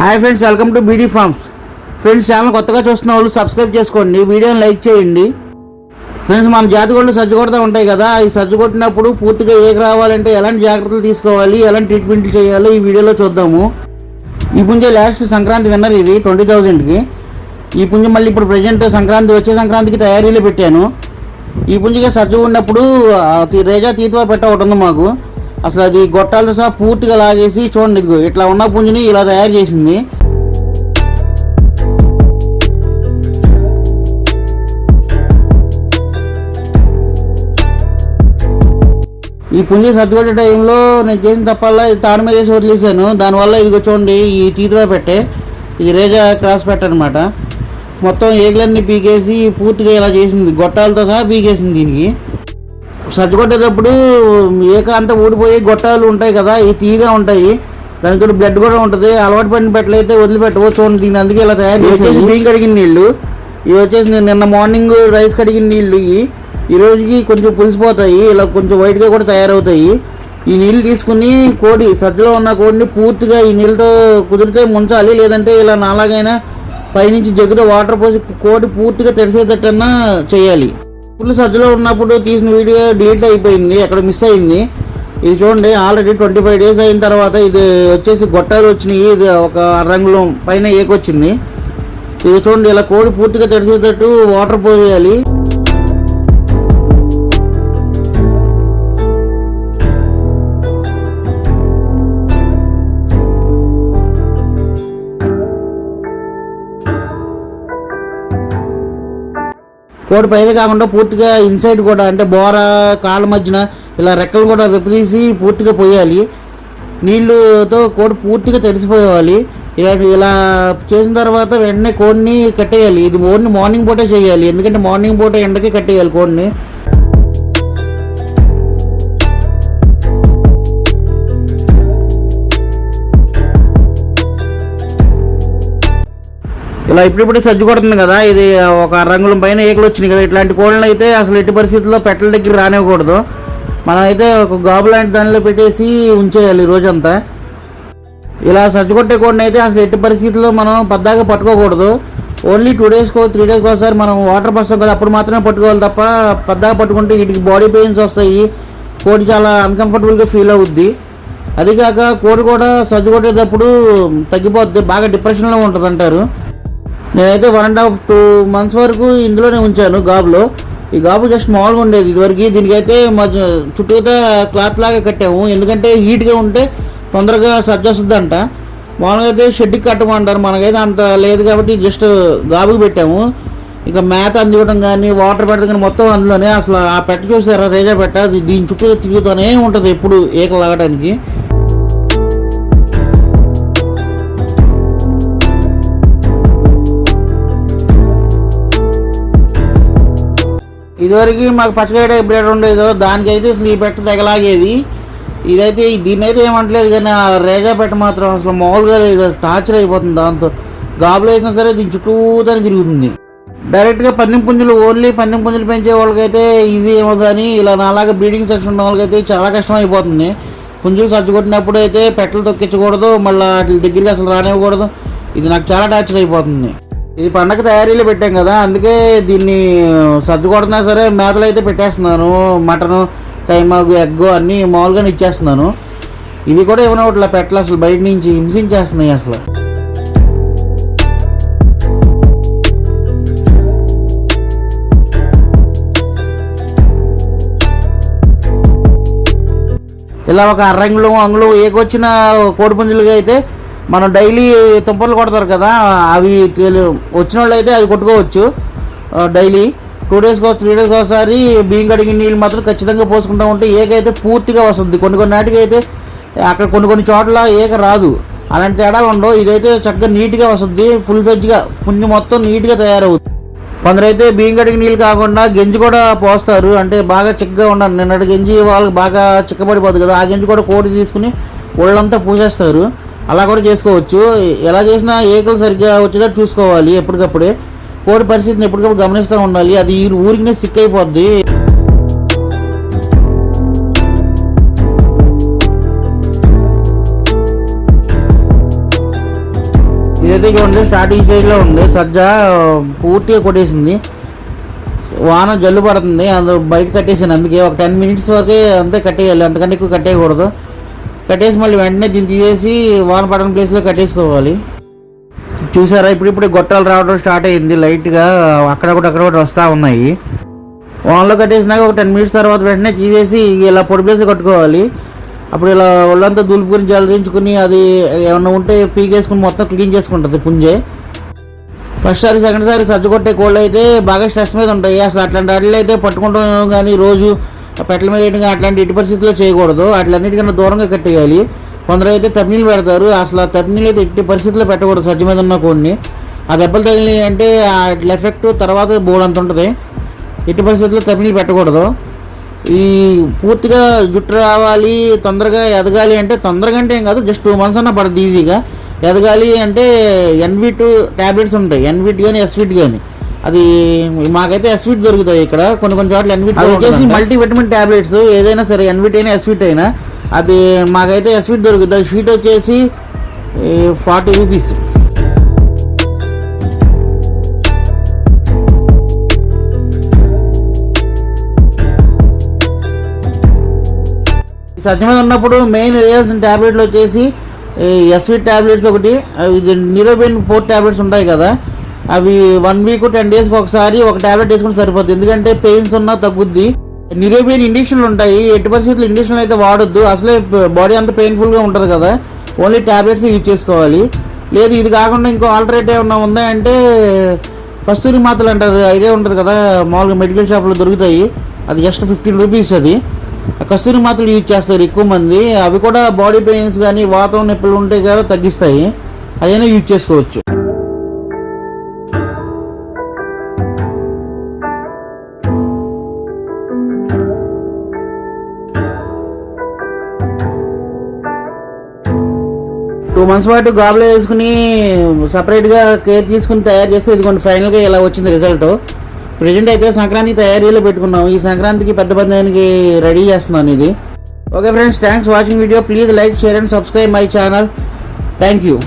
Hi friends, welcome to beedi forms. Friends, channel కొత్తగా చూస్తున్న వాళ్ళు సబ్స్క్రైబ్ చేసుకోండి, వీడియోని లైక్ చేయండి. ఫ్రెండ్స్, మన జాతిగోళ్ళు సజ్జు కొడతా ఉంటాయి కదా, ఈ సజ్జు కొట్టినప్పుడు పూర్తిగా ఏక రావాలంటే ఎలాంటి జాగ్రత్తలు తీసుకోవాలి, ఎలాంటి ట్రీట్మెంట్లు చేయాలో ఈ వీడియోలో చూద్దాము. ఈ పుంజ లాస్ట్ సంక్రాంతి విన్నర్ ఇది 20,000కి. ఈ పుంజ మళ్ళీ ఇప్పుడు ప్రజెంట్ వచ్చే సంక్రాంతికి తయారీలో పెట్టాను. ఈ పుంజగా సజ్జు ఉన్నప్పుడు రేజా తీతువా పెట్ట ఒకటి ఉంది మాకు. అసలు అది గొట్టాలతో సహా పూర్తిగా లాగేసి చూడండి, ఇదిగో ఇట్లా ఉన్న పుంజుని ఇలా తయారు చేసింది. ఈ పుంజి సర్దుకొట్టే టైంలో నేను చేసిన తప్పల్లా ఇది తాడు మీద వేసి వదిలేసాను. దానివల్ల ఇదిగో చూడండి, ఈ తీతువా పెట్టే ఇది రేజా క్రాస్ పెట్ట అనమాట. మొత్తం ఏగులన్నీ పీకేసి పూర్తిగా ఇలా చేసింది, గొట్టాలతో సహా పీకేసింది. దీనికి సజ్జు కొట్టేటప్పుడు ఏక అంతా ఊడిపోయి గొట్టాలు ఉంటాయి కదా, ఇవి తీగా ఉంటాయి, దానితో బ్లడ్ కూడా ఉంటుంది. అలవాటు పడిన పెట్టలైతే వదిలిపెట్టవు. చూడండి, దీన్ని అందుకే ఇలా తయారు చేసేసి బియ్యం కడిగిన నీళ్ళు ఇవి వచ్చేసి నిన్న మార్నింగ్ రైస్ కడిగిన నీళ్ళు ఈ రోజుకి కొంచెం పులిసిపోతాయి, ఇలా కొంచెం వైట్గా కూడా తయారవుతాయి. ఈ నీళ్ళు తీసుకుని కోడి సజ్జలో ఉన్న కోడిని పూర్తిగా ఈ నీళ్ళతో కుదిరితే ముంచాలి, లేదంటే ఇలా నాలాగైనా పైనుంచి జగ్గుతో వాటర్ పోసి కోడి పూర్తిగా తెరిసేటట్టన్నా చేయాలి. ఫుల్ సజ్జలో ఉన్నప్పుడు తీసిన వీడియో డిలీట్ అయిపోయింది, అక్కడ మిస్ అయింది. ఇది చూడండి, ఆల్రెడీ 25 days అయిన తర్వాత ఇది వచ్చేసి గొట్టాలు వచ్చినాయి. ఇది ఒక రంగులో పైన ఏకొచ్చింది. ఇది చూడండి, ఇలా కోడి పూర్తిగా తడిసేటట్టు వాటర్ పోసేయాలి. కోడి పైన కాకుండా పూర్తిగా ఇన్సైడ్ కూడా, అంటే బోర కాళ్ళ మధ్యన ఇలా రెక్కలు కూడా విప్పదీసి పూర్తిగా పోయాలి. నీళ్ళతో కోడి పూర్తిగా తడిసిపోవాలి. ఇలా చేసిన తర్వాత వెంటనే కోడిని కట్టేయాలి. ఇది ఓన్లీ మార్నింగ్ పూటే చేయాలి, ఎందుకంటే మార్నింగ్ పూట ఎండకి కట్టేయాలి కోడిని. ఇలా ఇప్పుడిప్పుడే సజ్జు కొడుతుంది కదా, ఇది ఒక రంగుల పైన ఏకలు వచ్చినాయి కదా, ఇట్లాంటి కోళ్ళని అయితే అసలు ఎట్టి పరిస్థితుల్లో పెట్టల దగ్గర రానివ్వకూడదు. మనం అయితే ఒక గాబు లాంటి దానిలో పెట్టేసి ఉంచేయాలి రోజంతా. ఇలా సజ్జు కొట్టే కోడిని అయితే అసలు ఎట్టి పరిస్థితుల్లో మనం పద్దాగా పట్టుకోకూడదు. ఓన్లీ 2 daysకో 3 daysకో ఒకసారి మనం వాటర్ పస్తాం కదా, అప్పుడు మాత్రమే పట్టుకోవాలి తప్ప పద్దాగా పట్టుకుంటే వీటికి బాడీ పెయిన్స్ వస్తాయి, కోడి చాలా అన్కంఫర్టబుల్గా ఫీల్ అవుద్ది. అదికాక కోడి కూడా సజ్జు కొట్టేటప్పుడు తగ్గిపోద్ది, బాగా డిప్రెషన్లో ఉంటుంది అంటారు. నేనైతే 1.5-2 months వరకు ఇందులోనే ఉంచాను గాబులో. ఈ గాబు జస్ట్ మామూలుగా ఉండేది ఇదివరకు. దీనికైతే చుట్టూతా క్లాత్ లాగా కట్టాము, ఎందుకంటే హీట్గా ఉంటే తొందరగా సజ్జ వస్తుందంట. మామూలుగా అయితే షెడ్కి కట్టమంటారు, మనకైతే అంత లేదు కాబట్టి జస్ట్ గాబుకి పెట్టాము. ఇక మేత అందివ్వడం కానీ వాటర్ పెట్టడం కానీ మొత్తం అందులోనే. అసలు ఆ పెట్ట చూసారా, రేజా పెట్ట, దీని చుట్టూ తిరుగుతూనే ఉంటుంది ఎప్పుడు ఏకలు లాగడానికి. ఇదివరకు మాకు పచ్చగడ్డ బ్రేడ్ ఉండేది కదా, దానికైతే అసలు ఈ పెట్ట తెగలాగేది. ఇదైతే దీన్నైతే ఏమంటలేదు, కానీ ఆ రేజా పెట్ట మాత్రం అసలు మామూలుగా లేదు, టార్చర్ అయిపోతుంది. దాంతో గాబులు వేసినా సరే దీని చుట్టూతోనే తిరుగుతుంది. డైరెక్ట్గా పందెం పుంజులు, ఓన్లీ పందెం పుంజులు పెంచే వాళ్ళకైతే ఈజీ ఏమో, కానీ ఇలా నాలాగా బ్రీడింగ్ సెక్షన్ ఉన్న వాళ్ళకైతే చాలా కష్టం అయిపోతుంది. పుంజులు సజ్జు కొట్టినప్పుడు అయితే పెట్టలు తొక్కించకూడదు, మళ్ళీ వాటి దగ్గరికి అసలు రానివ్వకూడదు. ఇది నాకు చాలా టార్చర్ అయిపోతుంది. ఇది పండగ తయారీలో పెట్టాం కదా, అందుకే దీన్ని సర్దు కొడుతున్నా సరే మేతలు అయితే పెట్టేస్తున్నాను. మటను, కైమాగు, ఎగ్గు అన్నీ మామూలుగానే ఇచ్చేస్తున్నాను. ఇవి కూడా ఏమైనా ఇట్లా పెట్టలు అసలు బయట నుంచి హింసించేస్తున్నాయి అసలు. ఇలా ఒక అంగుళం ఏకొచ్చిన కోడిపుంజులుగా అయితే మనం డైలీ తుంపర్లు కొడతారు కదా, అవి వచ్చిన వాళ్ళు అయితే అది కొట్టుకోవచ్చు. డైలీ 2 daysకో 3 daysకో ఒకసారి బియ్యం కడిగిన నీళ్ళు మాత్రం ఖచ్చితంగా పోసుకుంటూ ఉంటే ఏకైతే పూర్తిగా వస్తుంది. కొన్ని నాటికి అయితే అక్కడ కొన్ని చోట్ల ఏక రాదు, అలాంటి తేడాలు ఉండవు. ఇదైతే చక్కగా నీట్గా వస్తుంది, ఫుల్ ఫ్లెడ్జ్గా పుంజు మొత్తం నీట్గా తయారవుతుంది. కొందరైతే బియ్యం కడిగిన నీళ్ళు కాకుండా గంజి కూడా పోస్తారు, అంటే బాగా చిక్కగా ఉండాలి. నిన్నటి గంజి వాళ్ళకి బాగా చిక్కబడిపోతుంది కదా, ఆ గంజి కూడా కోడి తీసుకుని ఒళ్ళంతా పూసేస్తారు. అలా కూడా చేసుకోవచ్చు. ఎలా చేసినా ఏకలు సరిగ్గా వచ్చేటట్టు చూసుకోవాలి. ఎప్పటికప్పుడే కోడి పరిస్థితిని ఎప్పటికప్పుడు గమనిస్తూ ఉండాలి, అది ఊరికినే సిక్ అయిపోద్ది. అయితే చూడండి స్టార్టింగ్ స్టేజ్లో ఉంది. సజ్జ పూర్తిగా కొట్టేసింది, వాన జల్లు పడుతుంది, అందులో బయట కట్టేసాను. అందుకే ఒక 10 minutes వరకే అంతే కట్టేయాలి, అంతకంటే ఎక్కువ కట్టేయకూడదు. కట్టేసి మళ్ళీ వెంటనే దీన్ని తీసేసి వాన పడని ప్లేస్లో కట్టేసుకోవాలి. చూసారా, ఇప్పుడు గొట్టాలు రావడం స్టార్ట్ అయ్యింది లైట్గా, అక్కడ వస్తూ ఉన్నాయి. వానలో కట్టేసినాక ఒక 10 minutes తర్వాత వెంటనే తీసేసి ఇలా పొడి ప్లేస్లో కట్టుకోవాలి. అప్పుడు ఇలా ఒళ్ళంతా దులుపుకొని జలదించుకుని అది ఏమన్నా ఉంటే పీకేసుకుని మొత్తం క్లీన్ చేసుకుంటుంది పుంజే. ఫస్ట్ సారి సెకండ్ సారి సజ్జ కొట్టే కోళ్ళు అయితే బాగా స్ట్రెస్ మీద ఉంటాయి. అసలు అట్లాంటి వాటిలో అయితే పట్టుకుంటాం కానీ రోజు పెట్టల మీద వేయడం అట్లాంటి ఎట్టి పరిస్థితుల్లో చేయకూడదు. అట్లన్నిటికన్నా దూరంగా కట్టేయాలి. కొందరు అయితే తప్నీళ్ళు పెడతారు, అసలు ఆ తప్నీళ్ళు అయితే ఎట్టి పరిస్థితుల్లో పెట్టకూడదు సజ్జ మీద ఉన్న కోడిని. ఆ దెబ్బలు తగిలి అంటే అట్లా ఎఫెక్ట్ తర్వాత బోర్డు ఉంటుంది. ఎట్టి పరిస్థితుల్లో తప్నీళ్ళు పెట్టకూడదు. ఈ పూర్తిగా జుట్టు రావాలి, తొందరగా ఎదగాలి అంటే, తొందరగా అంటే ఏం కాదు, జస్ట్ 2 months అన్నా పడుతుంది ఈజీగా. ఎదగాలి అంటే ఎన్విట్ ట్యాబ్లెట్స్ ఉంటాయి, ఎన్విట్ కానీ ఎస్విట్ కానీ. అది మాకైతే ఎస్విట్ దొరుకుతాయి ఇక్కడ, కొన్ని చోట్ల ఎన్విట్ వచ్చేసి మల్టీవిటమిన్ ట్యాబ్లెట్స్. ఏదైనా సరే ఎన్విట్ అయినా ఎస్విట్ అయినా అది మాకైతే ఎస్విట్ దొరుకుతుంది. అది షీట్ వచ్చేసి 40 rupees. సజ్జ మీద ఉన్నప్పుడు మెయిన్ వేయాల్సిన ట్యాబ్లెట్లు వచ్చేసి ఎస్విట్ ట్యాబ్లెట్స్ ఒకటి, ఇది నిరోబిన్ 4 tablets ఉంటాయి కదా, అవి 1 week 10 daysకి ఒకసారి ఒక ట్యాబ్లెట్ వేసుకుంటే సరిపోతుంది. ఎందుకంటే పెయిన్స్ ఉన్నా తగ్గుద్ది. నిరోబిన్ ఇంజక్షన్లు ఉంటాయి, ఎట్టి పరిస్థితులు ఇంజక్షన్లు అయితే వాడొద్దు, అసలే బాడీ అంతా పెయిన్ఫుల్గా ఉంటుంది కదా, ఓన్లీ ట్యాబ్లెట్స్ యూజ్ చేసుకోవాలి. లేదు ఇది కాకుండా ఇంకో ఆల్టర్నేటివ్ ఏమన్నా ఉందంటే కస్తూరి మాత్రలు అంటారు, ఐడియా ఉంటుంది కదా, మామూలుగా మెడికల్ షాప్లో దొరుకుతాయి. అది జస్ట్ 15 rupees. అది కస్తూరి మాత్రలు యూజ్ చేస్తారు ఎక్కువ మంది. అవి కూడా బాడీ పెయిన్స్ కానీ వాతం నొప్పులు ఉంటే కూడా తగ్గిస్తాయి, అదైనా యూజ్ చేసుకోవచ్చు. టూ మంత్స్ పాటు గాబులో వేసుకుని సపరేట్గా కేర్ తీసుకుని తయారు చేస్తే ఇదిగోండి ఫైనల్గా ఇలా వచ్చింది రిజల్ట్. ప్రజెంట్ అయితే సంక్రాంతి తయారీలో పెట్టుకున్నాం, ఈ సంక్రాంతికి పెద్ద పందానికి రెడీ చేస్తున్నాను ఇది. Okay friends, thanks watching video. Please like, share and subscribe my channel. Thank you.